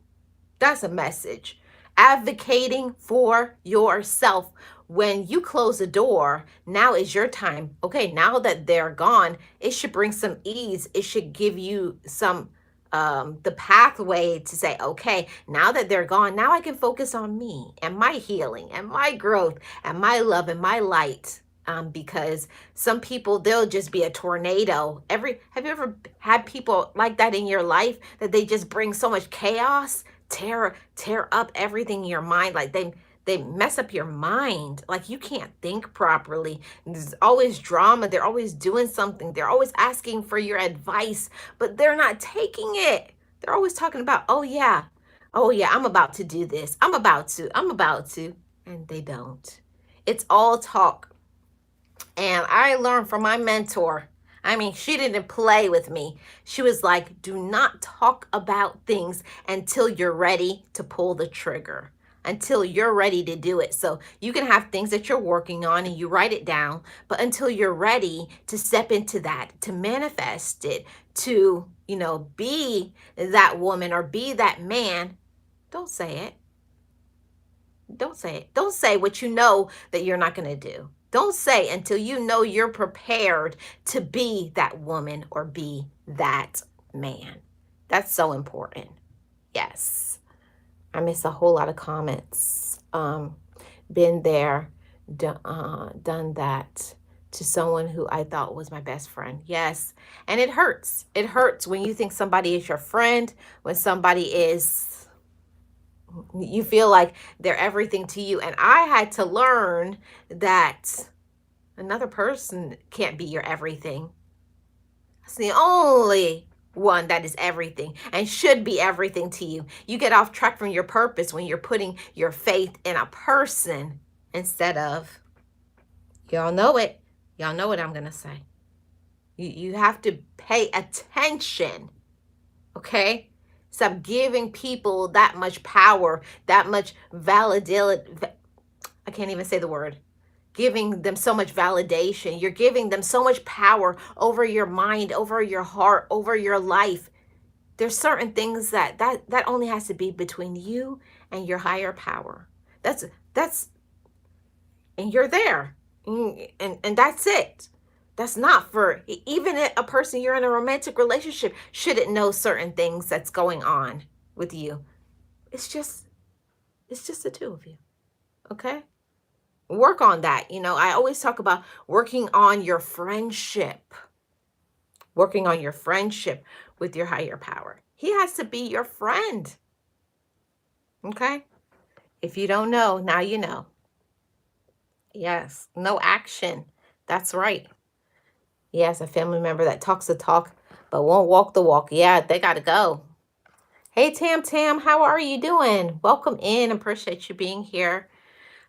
That's a message. Advocating for yourself. When you close the door, now is your time. Okay, now that they're gone, it should bring some ease. It should give you some the pathway to say, okay, now that they're gone, now I can focus on me and my healing and my growth and my love and my light. Because some people, they'll just be a tornado. Have you ever had people like that in your life, that they just bring so much chaos, tear up everything in your mind? Like they mess up your mind. Like you can't think properly. There's always drama. They're always doing something. They're always asking for your advice, but they're not taking it. They're always talking about, oh yeah, I'm about to do this. I'm about to, and they don't. It's all talk. And I learned from my mentor. I mean, she didn't play with me. She was like, do not talk about things until you're ready to pull the trigger, until you're ready to do it. So you can have things that you're working on and you write it down, but until you're ready to step into that, to manifest it, to, be that woman or be that man, don't say it. Don't say it. Don't say what you know that you're not going to do. Don't say until you know you're prepared to be that woman or be that man. That's so important. Yes. I miss a whole lot of comments. Been there, done that to someone who I thought was my best friend. Yes. And it hurts. It hurts when you think somebody is your friend, when somebody is, you feel like they're everything to you. And I had to learn that another person can't be your everything. It's the only one that is everything and should be everything to you. You get off track from your purpose when you're putting your faith in a person instead of, y'all know it. Y'all know what I'm going to say. You have to pay attention. Okay? Stop giving people that much power, that much validity. I can't even say the word. Giving them so much validation. You're giving them so much power over your mind, over your heart, over your life. There's certain things that only has to be between you and your higher power. That's and you're there. And that's it. That's not for, even a person you're in a romantic relationship shouldn't know certain things that's going on with you. It's just the two of you. Okay? Work on that. I always talk about working on your friendship. Working on your friendship with your higher power. He has to be your friend. Okay? If you don't know, now you know. Yes. No action. That's right. Yes, a family member that talks the talk but won't walk the walk. Yeah, they got to go. Hey, Tam, how are you doing? Welcome in. Appreciate you being here.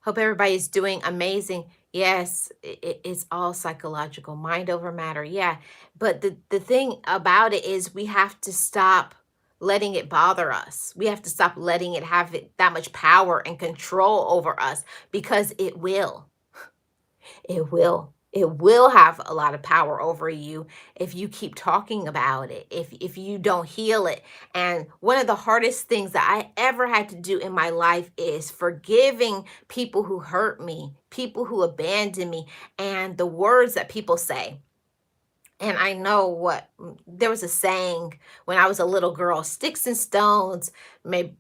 Hope everybody's doing amazing. Yes, it's all psychological, mind over matter. Yeah, but the thing about it is we have to stop letting it bother us. We have to stop letting it have that much power and control over us, because it will. It will. It will have a lot of power over you if you keep talking about it, if you don't heal it. And one of the hardest things that I ever had to do in my life is forgiving people who hurt me, people who abandoned me, and the words that people say. And I know what there was a saying when I was a little girl, sticks and stones may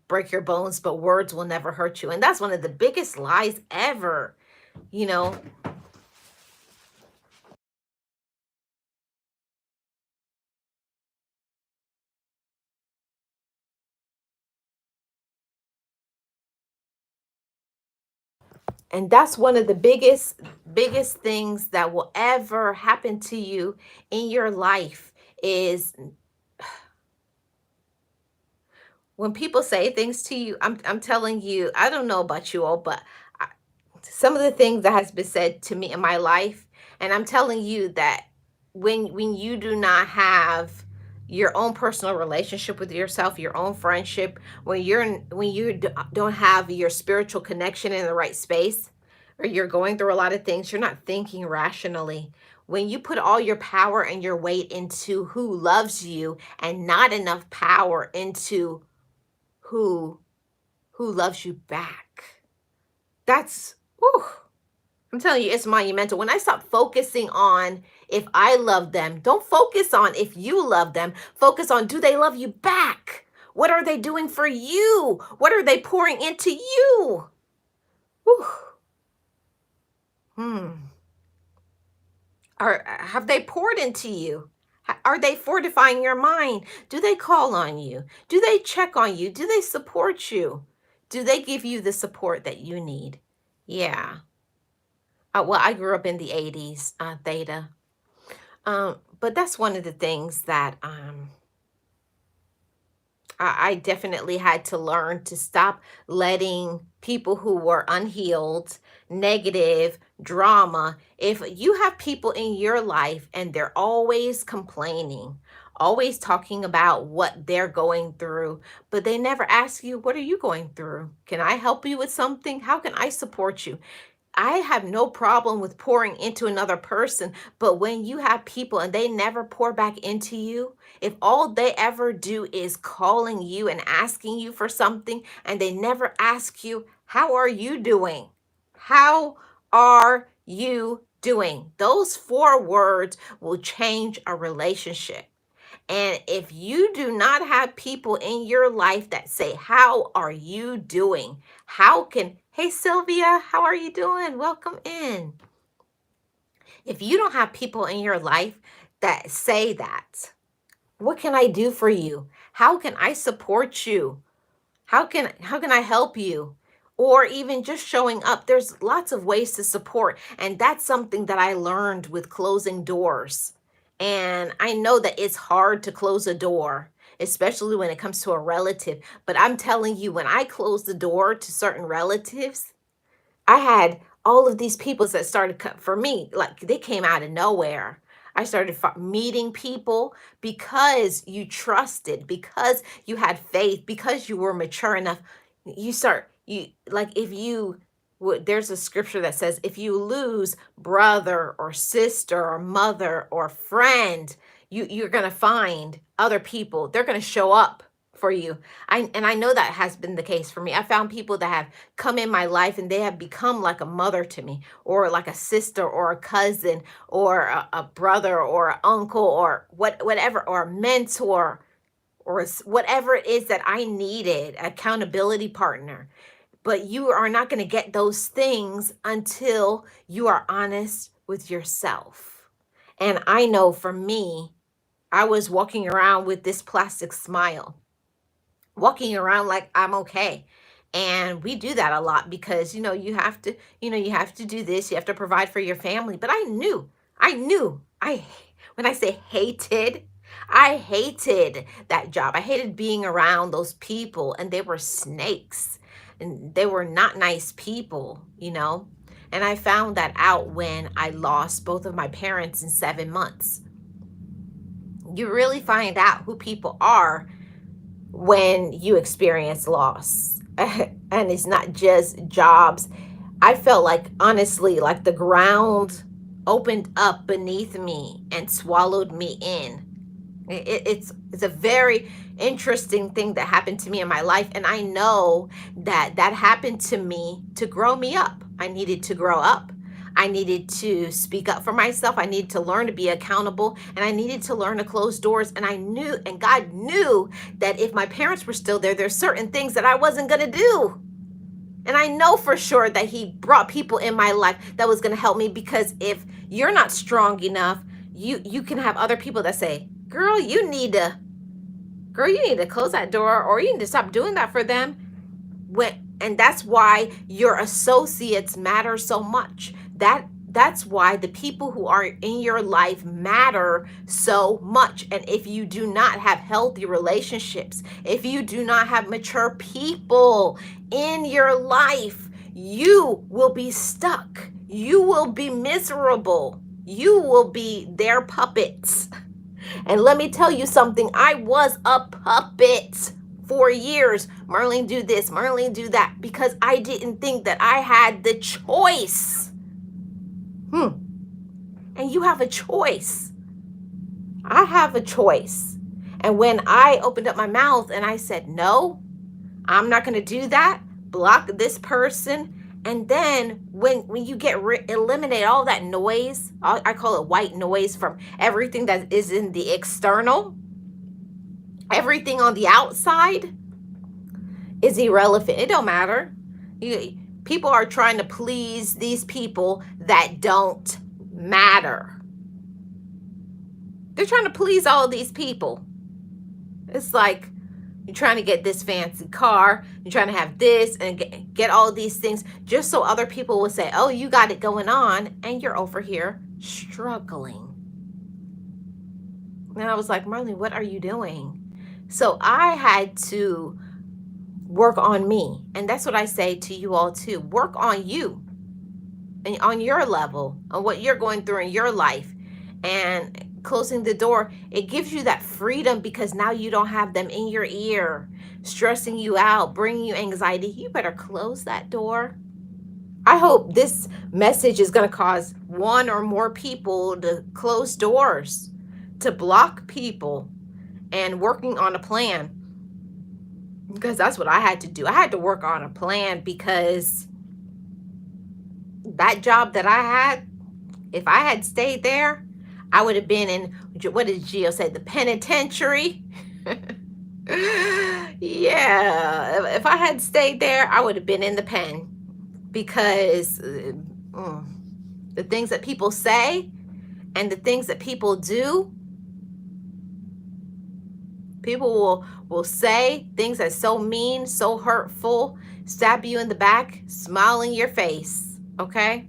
break your bones, but words will never hurt you. And that's one of the biggest lies ever, you know. And that's one of the biggest things that will ever happen to you in your life is when people say things to you. I'm telling you, I don't know about you all, but I, some of the things that has been said to me in my life, and I'm telling you that when you do not have your own personal relationship with yourself, your own friendship, when you don't have your spiritual connection in the right space, or you're going through a lot of things, you're not thinking rationally. When you put all your power and your weight into who loves you and not enough power into who loves you back. That's whew, I'm telling you, it's monumental. When I stop focusing on if I love them, don't focus on if you love them. Focus on, do they love you back? What are they doing for you? What are they pouring into you? Whew. Hmm. Have they poured into you? Are they fortifying your mind? Do they call on you? Do they check on you? Do they support you? Do they give you the support that you need? Yeah. Well, I grew up in the 80s, Theta. But that's one of the things that I definitely had to learn to stop letting people who were unhealed, negative, drama. If you have people in your life and they're always complaining, always talking about what they're going through, but they never ask you, what are you going through? Can I help you with something? How can I support you? I have no problem with pouring into another person, but when you have people and they never pour back into you, if all they ever do is calling you and asking you for something and they never ask you, how are you doing? How are you doing? Those four words will change a relationship. And if you do not have people in your life that say, how are you doing? Hey Sylvia, how are you doing? Welcome in. If you don't have people in your life that say that, what can I do for you? How can I support you? How can I help you? Or even just showing up. There's lots of ways to support, and that's something that I learned with closing doors. And I know that it's hard to close a door, especially when it comes to a relative, but I'm telling you, when I close the door to certain relatives, I had all of these people that started for me, like they came out of nowhere. I started meeting people because you trusted, because you had faith, because you were mature enough. You like if you there's a scripture that says if you lose brother or sister or mother or friend, you're going to find other people. They're going to show up for you. I know that has been the case for me. I found people that have come in my life and they have become like a mother to me, or like a sister or a cousin or a brother or an uncle or whatever, or a mentor, or whatever it is that I needed, accountability partner. But you are not going to get those things until you are honest with yourself. And I know for me, I was walking around with this plastic smile, walking around like I'm okay. And we do that a lot because you have to do this, you have to provide for your family. But I when I say hated, I hated that job. I hated being around those people, and they were snakes and they were not nice people. And I found that out when I lost both of my parents in 7 months. You really find out who people are when you experience loss. And it's not just jobs. I felt like, honestly, like the ground opened up beneath me and swallowed me in. It's a very interesting thing that happened to me in my life, and I know that that happened to me to grow me up. I needed to grow up. I needed to speak up for myself. I needed to learn to be accountable, and I needed to learn to close doors. And I knew, and God knew that if my parents were still there, there's certain things that I wasn't going to do. And I know for sure that he brought people in my life that was going to help me, because if you're not strong enough, you can have other people that say, girl, you need to close that door, or you need to stop doing that for them. And that's why your associates matter so much. That's why the people who are in your life matter so much. And if you do not have healthy relationships, if you do not have mature people in your life, you will be stuck. You will be miserable. You will be their puppets. And let me tell you something, I was a puppet for years. Marlene, do this, Marlene, do that, because I didn't think that I had the choice. And you have a choice. I have a choice. And when I opened up my mouth and I said, no, I'm not going to do that, block this person. And then when you eliminate all that noise, I call it white noise, from everything that is in the external, everything on the outside is irrelevant. It don't matter. People are trying to please these people that don't matter. They're trying to please all these people. It's like you're trying to get this fancy car, you're trying to have this and get all these things just so other people will say, oh, you got it going on, and you're over here struggling. And I was like, Marlene, what are you doing? So I had to work on me. And that's what I say to you all too. Work on you and on your level, on what you're going through in your life. And closing the door, it gives you that freedom, because now you don't have them in your ear, stressing you out, bringing you anxiety. You better close that door. I hope this message is going to cause one or more people to close doors, to block people, and working on a plan. Because that's what I had to do. I had to work on a plan, because that job that I had, if I had stayed there, I would have been in, what did Gio say, the penitentiary? Yeah, if I had stayed there, I would have been in the pen, because the things that people say and the things that people do, people will say things that's so mean, so hurtful, stab you in the back, smile in your face, okay?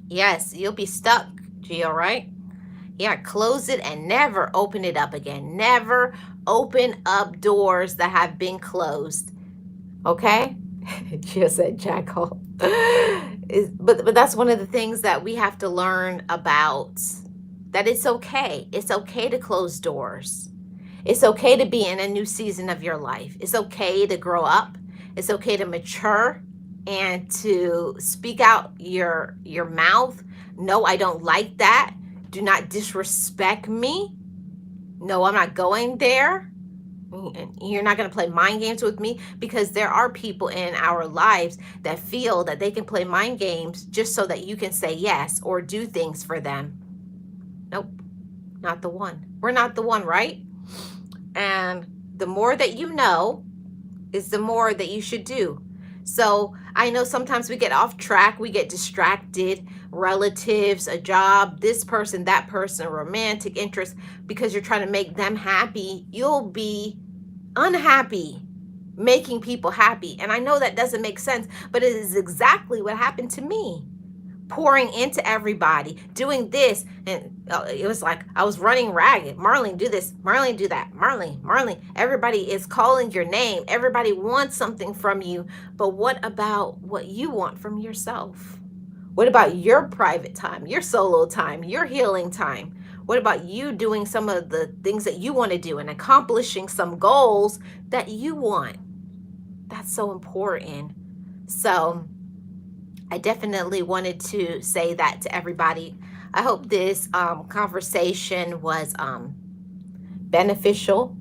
Yes, you'll be stuck, Gio, right? Yeah, close it and never open it up again. Never open up doors that have been closed, okay? Gio said jackal. But that's one of the things that we have to learn about, that it's okay. It's okay to close doors. It's okay to be in a new season of your life. It's okay to grow up. It's okay to mature and to speak out your mouth. No, I don't like that. Do not disrespect me. No, I'm not going there. You're not going to play mind games with me, because there are people in our lives that feel that they can play mind games just so that you can say yes or do things for them. Nope, not the one. We're not the one, right? And the more that you know is the more that you should do. So I know sometimes we get off track, we get distracted, relatives, a job, this person, that person, romantic interest, because you're trying to make them happy. You'll be unhappy making people happy. And I know that doesn't make sense, but it is exactly what happened to me. Pouring into everybody, doing this, and it was like I was running ragged. Marlene, do this. Marlene, do that. Marlene. Everybody is calling your name. Everybody wants something from you. But what about what you want from yourself? What about your private time, your solo time, your healing time? What about you doing some of the things that you want to do and accomplishing some goals that you want? That's so important. So I definitely wanted to say that to everybody. I hope this conversation was beneficial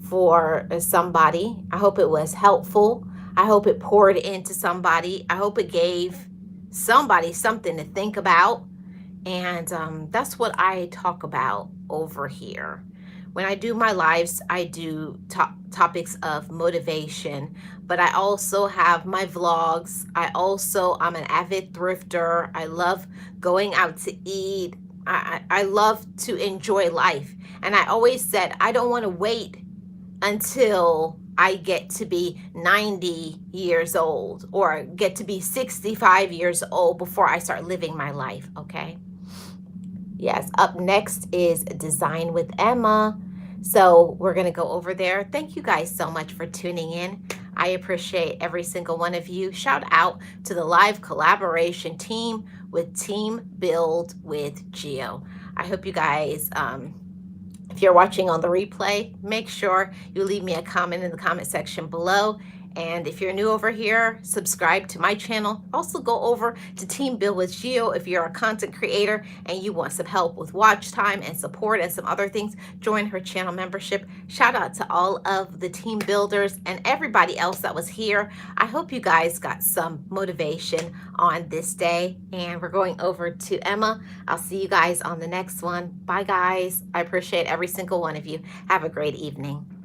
for somebody. I hope it was helpful. I hope it poured into somebody. I hope it gave somebody something to think about. And that's what I talk about over here. When I do my lives, I do topics of motivation, but I also have my vlogs. I'm an avid thrifter. I love going out to eat. I love to enjoy life. And I always said, I don't want to wait until I get to be 90 years old or get to be 65 years old before I start living my life, okay? Yes, up next is Design with Emma. So we're going to go over there. Thank you guys so much for tuning in. I appreciate every single one of you. Shout out to the live collaboration team with Team Build with Geo. I hope you guys, if you're watching on the replay, make sure you leave me a comment in the comment section below. And if you're new over here, subscribe to my channel. Also go over to Team Build with Geo if you're a content creator and you want some help with watch time and support and some other things. Join her channel membership. Shout out to all of the team builders and everybody else that was here. I hope you guys got some motivation on this day. And we're going over to Emma. I'll see you guys on the next one. Bye, guys. I appreciate every single one of you. Have a great evening.